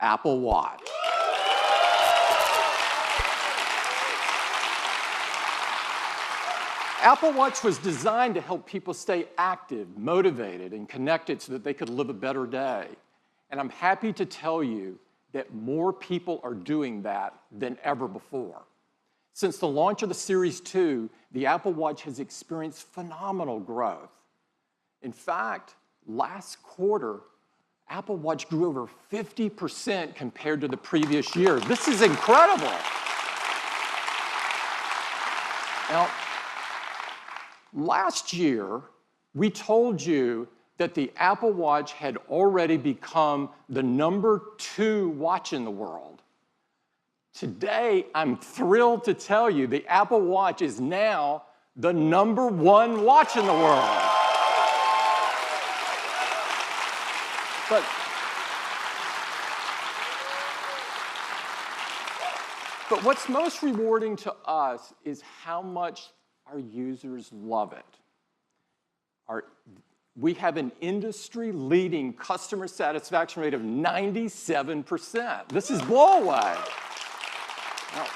Apple Watch. Apple Watch was designed to help people stay active, motivated, and connected so that they could live a better day. And I'm happy to tell you that more people are doing that than ever before. Since the launch of the Series 2, the Apple Watch has experienced phenomenal growth. In fact, last quarter, Apple Watch grew over 50% compared to the previous year. This is incredible. Now, last year, we told you that the Apple Watch had already become the #2 watch in the world. Today, I'm thrilled to tell you the Apple Watch is now the #1 watch in the world. But what's most rewarding to us is how much our users love it. We have an industry-leading customer satisfaction rate of 97%. This is blow away. Now,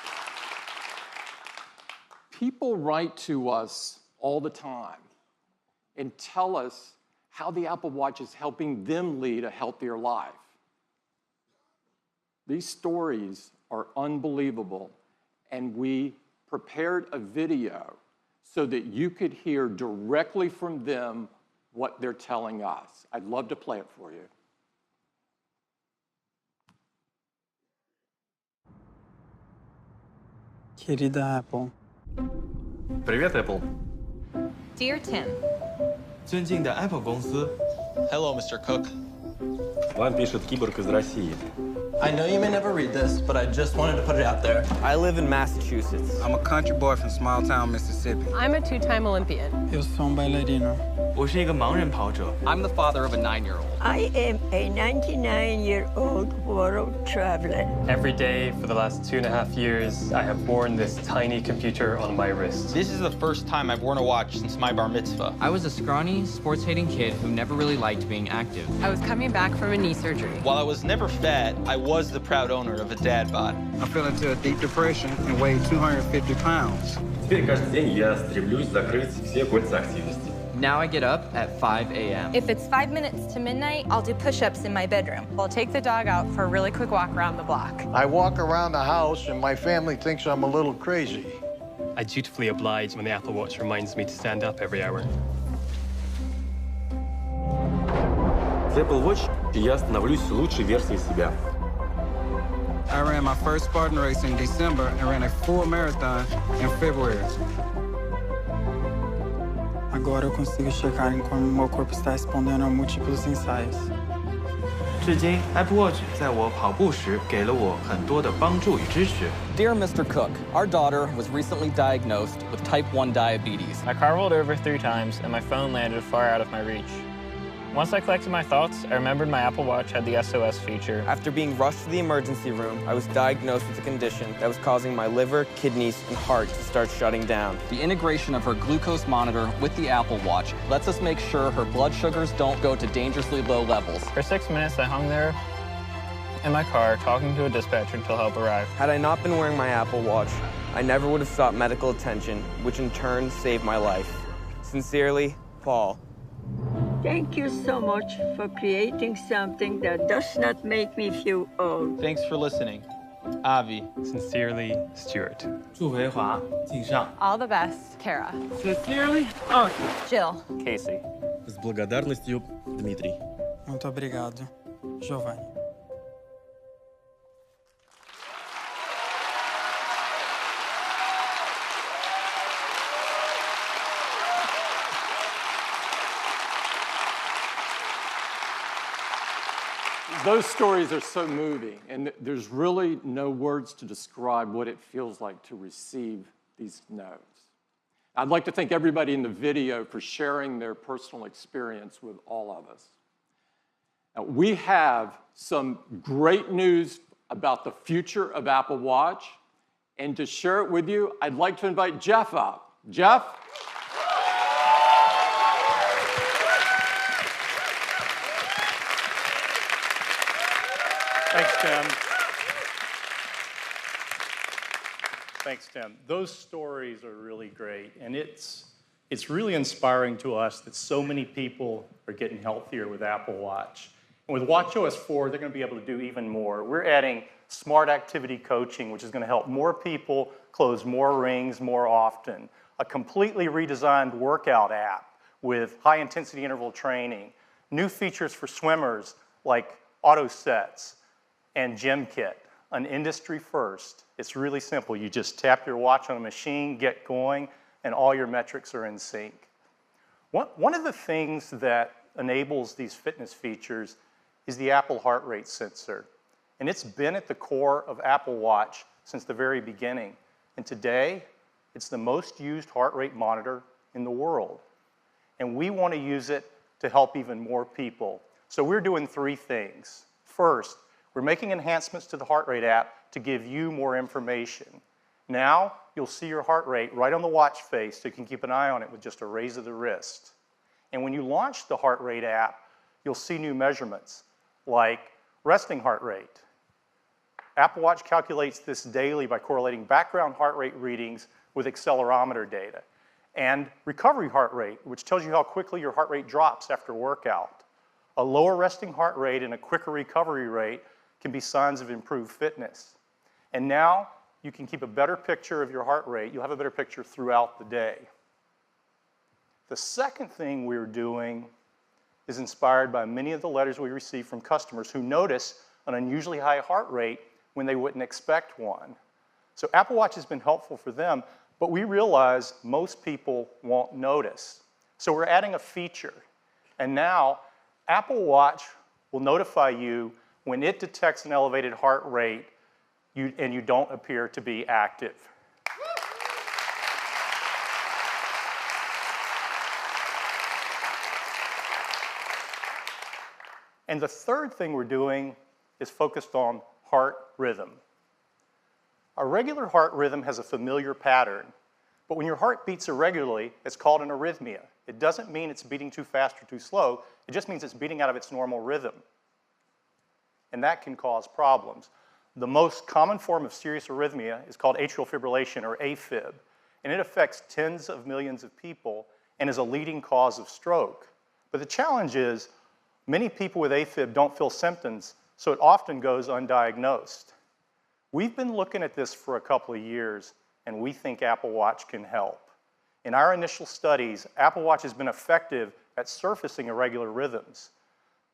people write to us all the time and tell us how the Apple Watch is helping them lead a healthier life. These stories are unbelievable, and we prepared a video so that you could hear directly from them what they're telling us. I'd love to play it for you. Querida Apple. Привет, Apple. Dear Tim. 尊敬的 Apple 公司。Hello, Mr. Cook. Вам пишет киборг из России. I know you may never read this, but I just wanted to put it out there. I live in Massachusetts. I'm a country boy from small town Mississippi. I'm a two-time Olympian. Eu sou bailarino. 我是一个盲人跑者。 I'm the father of a 9-year-old. I am a 99-year-old world traveler. Every day for the last 2.5 years, I have worn this tiny computer on my wrist. This is the first time I've worn a watch since my bar mitzvah. I was a scrawny, sports-hating kid who never really liked being active. I was coming back from a knee surgery. While I was never fat, I was the proud owner of a dad bod. I fell into a deep depression and weighed 250 pounds. Теперь каждый день я стремлюсь закрыть все кольца активности. Now I get up at 5 a.m. If it's 5 minutes to midnight, I'll do push-ups in my bedroom. I'll take the dog out for a really quick walk around the block. I walk around the house and my family thinks I'm a little crazy. I dutifully oblige when the Apple Watch reminds me to stand up every hour. С Apple Watch я становлюсь лучшей версией себя. I ran my first Spartan race in December and ran a full marathon in February. Agora eu consigo checar em como meu corpo está respondendo a múltiplos ensaios. 至今 Apple Watch 在我跑步时给了我很多的帮助与支持。 Dear Mr. Cook, our daughter was recently diagnosed with type 1 diabetes. My car rolled over 3 times, and my phone landed far out of my reach. Once I collected my thoughts, I remembered my Apple Watch had the SOS feature. After being rushed to the emergency room, I was diagnosed with a condition that was causing my liver, kidneys, and heart to start shutting down. The integration of her glucose monitor with the Apple Watch lets us make sure her blood sugars don't go to dangerously low levels. For 6 minutes, I hung there in my car, talking to a dispatcher until help arrived. Had I not been wearing my Apple Watch, I never would have sought medical attention, which in turn saved my life. Sincerely, Paul. Thank you so much for creating something that does not make me feel old. Thanks for listening. Avi. Sincerely, Stuart. 祝维华敬上。 All the best, Kara. Sincerely, Jill. Casey. С благодарностью, Дмитрий. Muito obrigado, Giovanni. Those stories are so moving, and there's really no words to describe what it feels like to receive these notes. I'd like to thank everybody in the video for sharing their personal experience with all of us. Now, we have some great news about the future of Apple Watch, and to share it with you, I'd like to invite Jeff up. Jeff? Thanks, Tim. Thanks, Tim. Those stories are really great, and it's really inspiring to us that so many people are getting healthier with Apple Watch. And with watchOS 4, they're going to be able to do even more. We're adding smart activity coaching, which is going to help more people close more rings more often. A completely redesigned workout app with high-intensity interval training. New features for swimmers like auto sets and gym kit. An industry first. It's really simple. You just tap your watch on a machine, get going, and all your metrics are in sync. One of the things that enables these fitness features is the Apple heart rate sensor. And it's been at the core of Apple Watch since the very beginning. And today, it's the most used heart rate monitor in the world. And we want to use it to help even more people. So we're doing 3 things. First, we're making enhancements to the heart rate app to give you more information. Now, you'll see your heart rate right on the watch face so you can keep an eye on it with just a raise of the wrist. And when you launch the heart rate app, you'll see new measurements like resting heart rate. Apple Watch calculates this daily by correlating background heart rate readings with accelerometer data. And recovery heart rate, which tells you how quickly your heart rate drops after workout. A lower resting heart rate and a quicker recovery rate can be signs of improved fitness. And now you can keep a better picture of your heart rate. You'll have a better picture throughout the day. The second thing we're doing is inspired by many of the letters we receive from customers who notice an unusually high heart rate when they wouldn't expect one. So Apple Watch has been helpful for them, but we realize most people won't notice. So we're adding a feature. And now Apple Watch will notify you when it detects an elevated heart rate and you don't appear to be active. And the third thing we're doing is focused on heart rhythm. A regular heart rhythm has a familiar pattern, but when your heart beats irregularly, it's called an arrhythmia. It doesn't mean it's beating too fast or too slow, it just means it's beating out of its normal rhythm. And that can cause problems. The most common form of serious arrhythmia is called atrial fibrillation, or AFib, and it affects tens of millions of people and is a leading cause of stroke. But the challenge is, many people with AFib don't feel symptoms, so it often goes undiagnosed. We've been looking at this for a couple of years, and we think Apple Watch can help. In our initial studies, Apple Watch has been effective at surfacing irregular rhythms.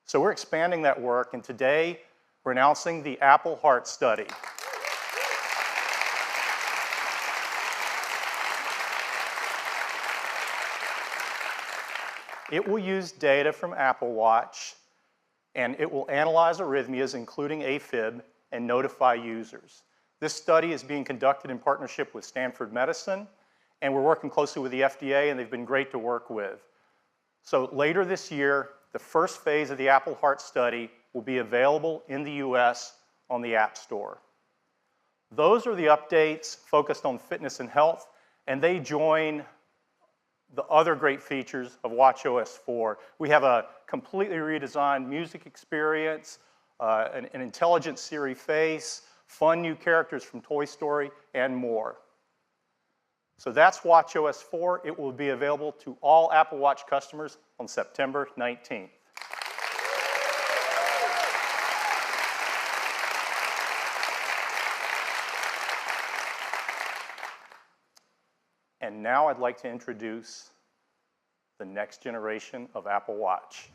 So we're expanding that work, and today we're announcing the Apple Heart Study. It will use data from Apple Watch, and it will analyze arrhythmias, including AFib, and notify users. This study is being conducted in partnership with Stanford Medicine, and we're working closely with the FDA, and they've been great to work with. So later this year, the first phase of the Apple Heart Study will be available in the US on the App Store. Those are the updates focused on fitness and health, and they join the other great features of watchOS 4. We have a completely redesigned music experience, an intelligent Siri face, fun new characters from Toy Story, and more. So that's watchOS 4. It will be available to all Apple Watch customers on September 19th. And now I'd like to introduce the next generation of Apple Watch.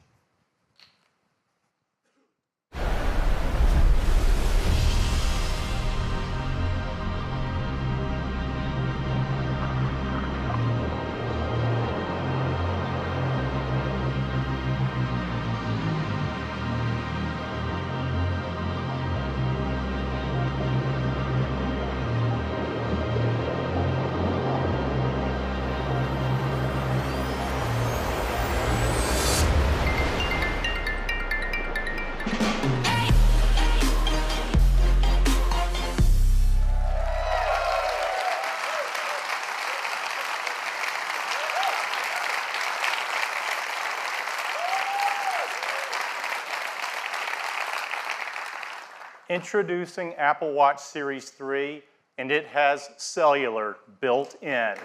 Introducing Apple Watch Series 3, and it has cellular built in.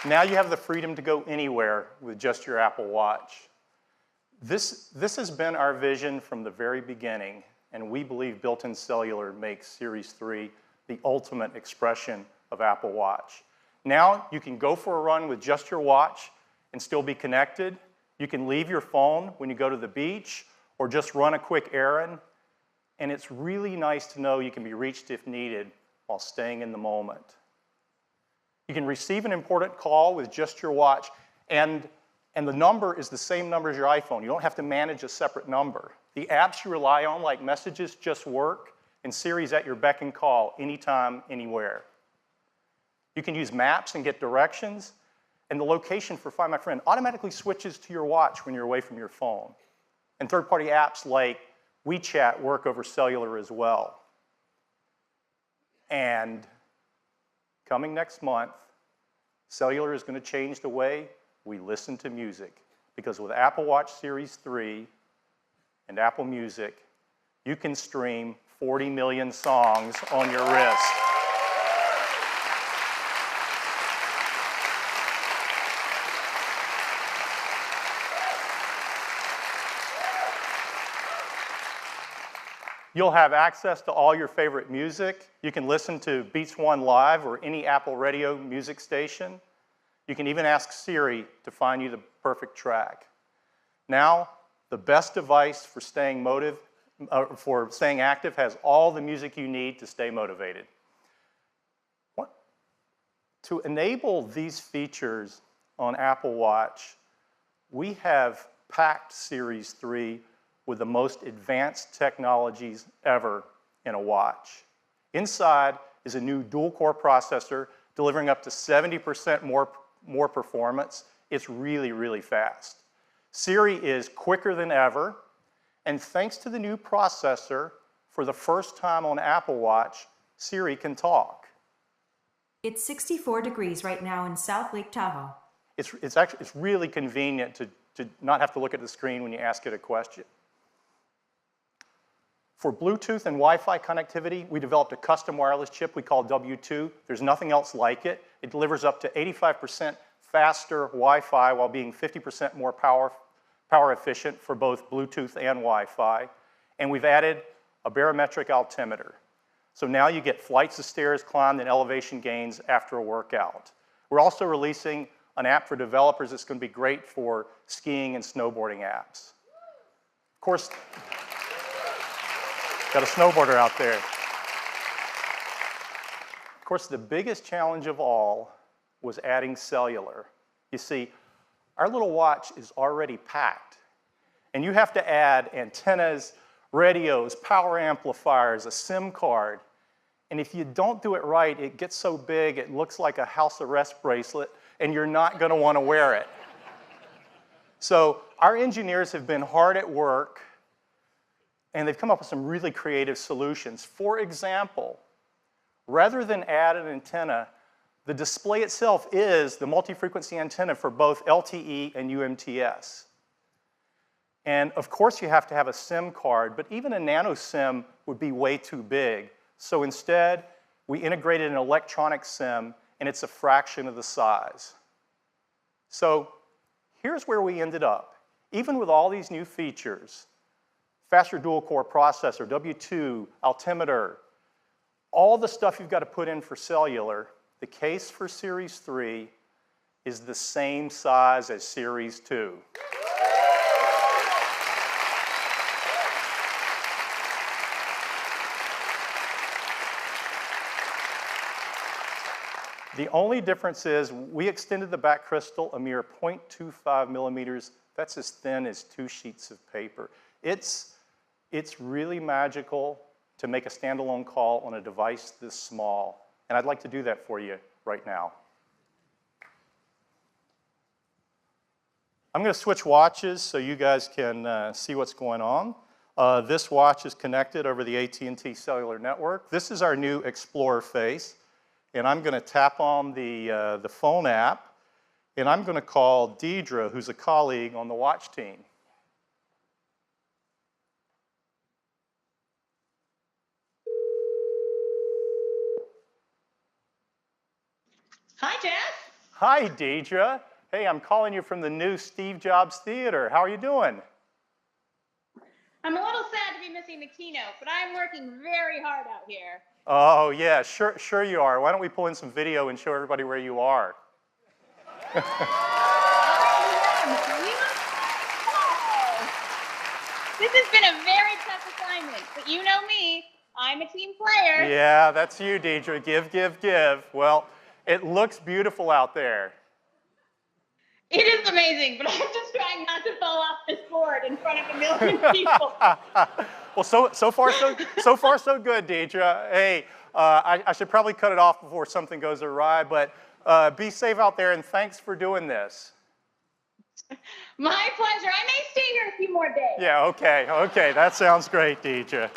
Now you have the freedom to go anywhere with just your Apple Watch. This has been our vision from the very beginning, and we believe built-in cellular makes Series 3 the ultimate expression of Apple Watch. Now you can go for a run with just your watch and still be connected. You can leave your phone when you go to the beach or just run a quick errand. And it's really nice to know you can be reached if needed while staying in the moment. You can receive an important call with just your watch, and the number is the same number as your iPhone. You don't have to manage a separate number. The apps you rely on, like Messages, just work, and Siri's at your beck and call anytime, anywhere. You can use maps and get directions, and the location for Find My Friend automatically switches to your watch when you're away from your phone. And third-party apps like WeChat work over cellular as well. And coming next month, cellular is going to change the way we listen to music. Because with Apple Watch Series 3 and Apple Music, you can stream 40 million songs on your wrist. You'll have access to all your favorite music. You can listen to Beats One Live or any Apple Radio music station. You can even ask Siri to find you the perfect track. Now, the best device for staying active has all the music you need to stay motivated. To enable these features on Apple Watch, we have packed Series 3 with the most advanced technologies ever in a watch. Inside is a new dual-core processor delivering up to 70% more performance. It's really, really fast. Siri is quicker than ever, and thanks to the new processor, for the first time on Apple Watch, Siri can talk. It's 64 degrees right now in South Lake Tahoe. It's really convenient to not have to look at the screen when you ask it a question. For Bluetooth and Wi-Fi connectivity, we developed a custom wireless chip we call W2. There's nothing else like it. It delivers up to 85% faster Wi-Fi while being 50% more power efficient for both Bluetooth and Wi-Fi. And we've added a barometric altimeter. So now you get flights of stairs climbed and elevation gains after a workout. We're also releasing an app for developers that's going to be great for skiing and snowboarding apps. Of course, got a snowboarder out there. Of course, the biggest challenge of all was adding cellular. You see, our little watch is already packed, and you have to add antennas, radios, power amplifiers, a SIM card, and if you don't do it right, it gets so big it looks like a house arrest bracelet, and you're not going to want to wear it. So our engineers have been hard at work, and they've come up with some really creative solutions. For example, rather than add an antenna, the display itself is the multi-frequency antenna for both LTE and UMTS. And of course you have to have a SIM card, but even a nano SIM would be way too big. So instead, we integrated an electronic SIM, and it's a fraction of the size. So here's where we ended up. Even with all these new features, faster dual-core processor, W2, altimeter, all the stuff you've got to put in for cellular, the case for Series 3 is the same size as Series 2. The only difference is we extended the back crystal a mere 0.25 millimeters. That's as thin as 2 sheets of paper. It's really magical to make a standalone call on a device this small. And I'd like to do that for you right now. I'm going to switch watches so you guys can see what's going on. This watch is connected over the AT&T cellular network. This is our new Explorer face. And I'm going to tap on the phone app. And I'm going to call Deidre, who's a colleague on the watch team. Hi, Jeff. Hi, Deidre. Hey, I'm calling you from the new Steve Jobs Theater. How are you doing? I'm a little sad to be missing the keynote, but I'm working very hard out here. Oh, yeah, sure you are. Why don't we pull in some video and show everybody where you are? This has been a very tough assignment, but you know me. I'm a team player. Yeah, that's you, Deidre. Give. Well, it looks beautiful out there. It is amazing, but I'm just trying not to fall off this board in front of a million people. Well, so far so good, Deidre. Hey, I should probably cut it off before something goes awry, but be safe out there, and thanks for doing this. My pleasure. I may stay here a few more days. Yeah, okay. That sounds great, Deidre.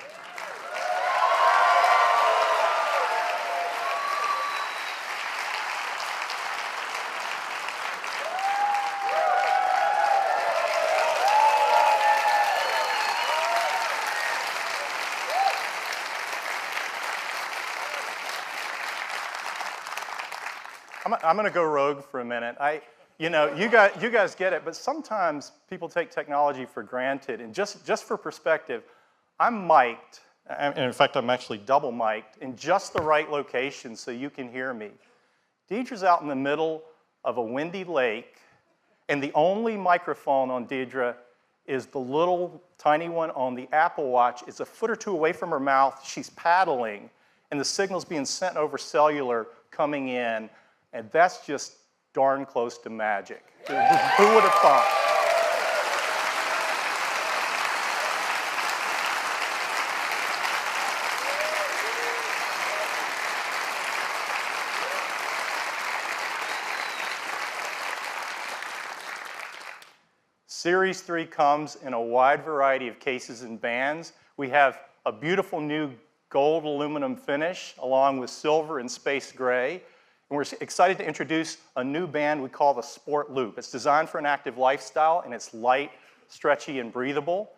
I'm going to go rogue for a minute. You guys get it, but sometimes people take technology for granted. And just for perspective, I'm mic'd, and in fact, I'm actually double mic'd in just the right location so you can hear me. Deidre's out in the middle of a windy lake, and the only microphone on Deidre is the little tiny one on the Apple Watch. It's a foot or two away from her mouth. She's paddling, and the signal's being sent over cellular coming in. And that's just darn close to magic. Who would have thought? Series 3 comes in a wide variety of cases and bands. We have a beautiful new gold aluminum finish along with silver and space gray. And we're excited to introduce a new band we call the Sport Loop. It's designed for an active lifestyle, and it's light, stretchy, and breathable.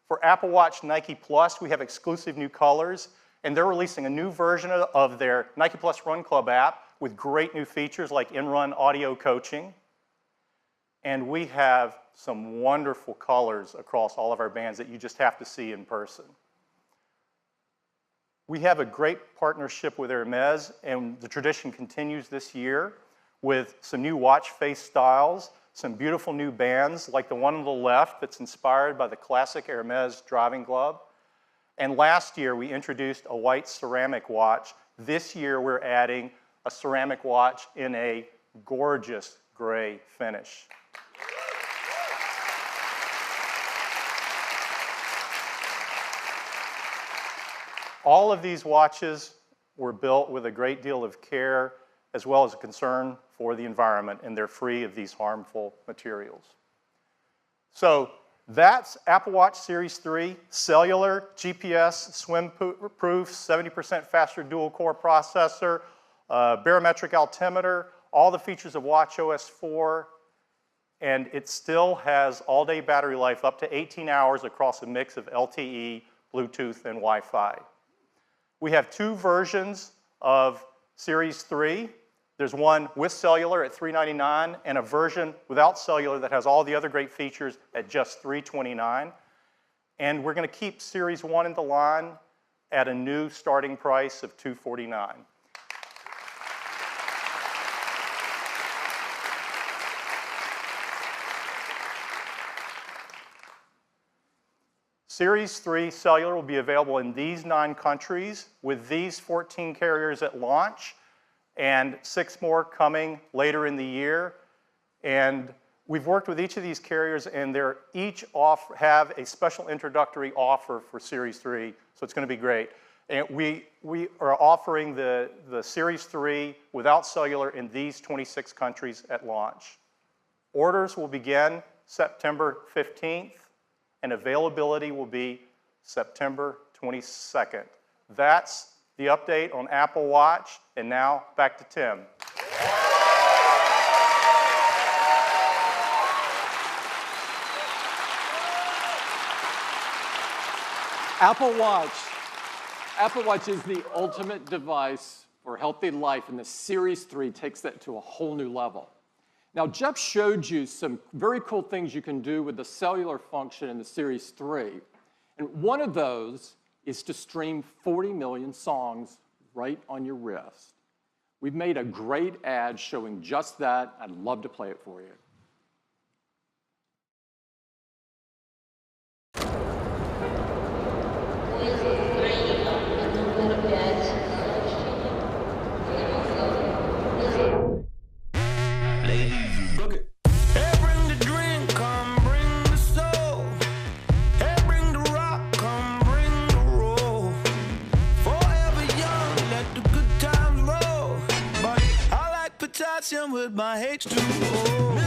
For Apple Watch Nike Plus, we have exclusive new colors, and they're releasing a new version of their Nike Plus Run Club app with great new features like in-run audio coaching. And we have some wonderful colors across all of our bands that you just have to see in person. We have a great partnership with Hermes, and the tradition continues this year with some new watch face styles, some beautiful new bands like the one on the left that's inspired by the classic Hermes driving glove. And last year, we introduced a white ceramic watch. This year, we're adding a ceramic watch in a gorgeous gray finish. All of these watches were built with a great deal of care as well as a concern for the environment, and they're free of these harmful materials. So that's Apple Watch Series 3, cellular, GPS, swim-proof, 70% faster dual-core processor, barometric altimeter, all the features of watchOS 4, and it still has all-day battery life up to 18 hours across a mix of LTE, Bluetooth, and Wi-Fi. We have two versions of Series 3. There's one with cellular at $399 and a version without cellular that has all the other great features at just $329. And we're going to keep Series 1 in the line at a new starting price of $249. Series 3 cellular will be available in these 9 countries with these 14 carriers at launch and 6 more coming later in the year. And we've worked with each of these carriers, and they're each have a special introductory offer for Series 3, so it's going to be great. And we are offering the Series 3 without cellular in these 26 countries at launch. Orders will begin September 15th. And availability will be September 22nd. That's the update on Apple Watch. And now, back to Tim. Apple Watch is the ultimate device for healthy life, and the Series 3 takes that to a whole new level. Now, Jeff showed you some very cool things you can do with the cellular function in the Series 3, and one of those is to stream 40 million songs right on your wrist. We've made a great ad showing just that. I'd love to play it for you. With my H2O.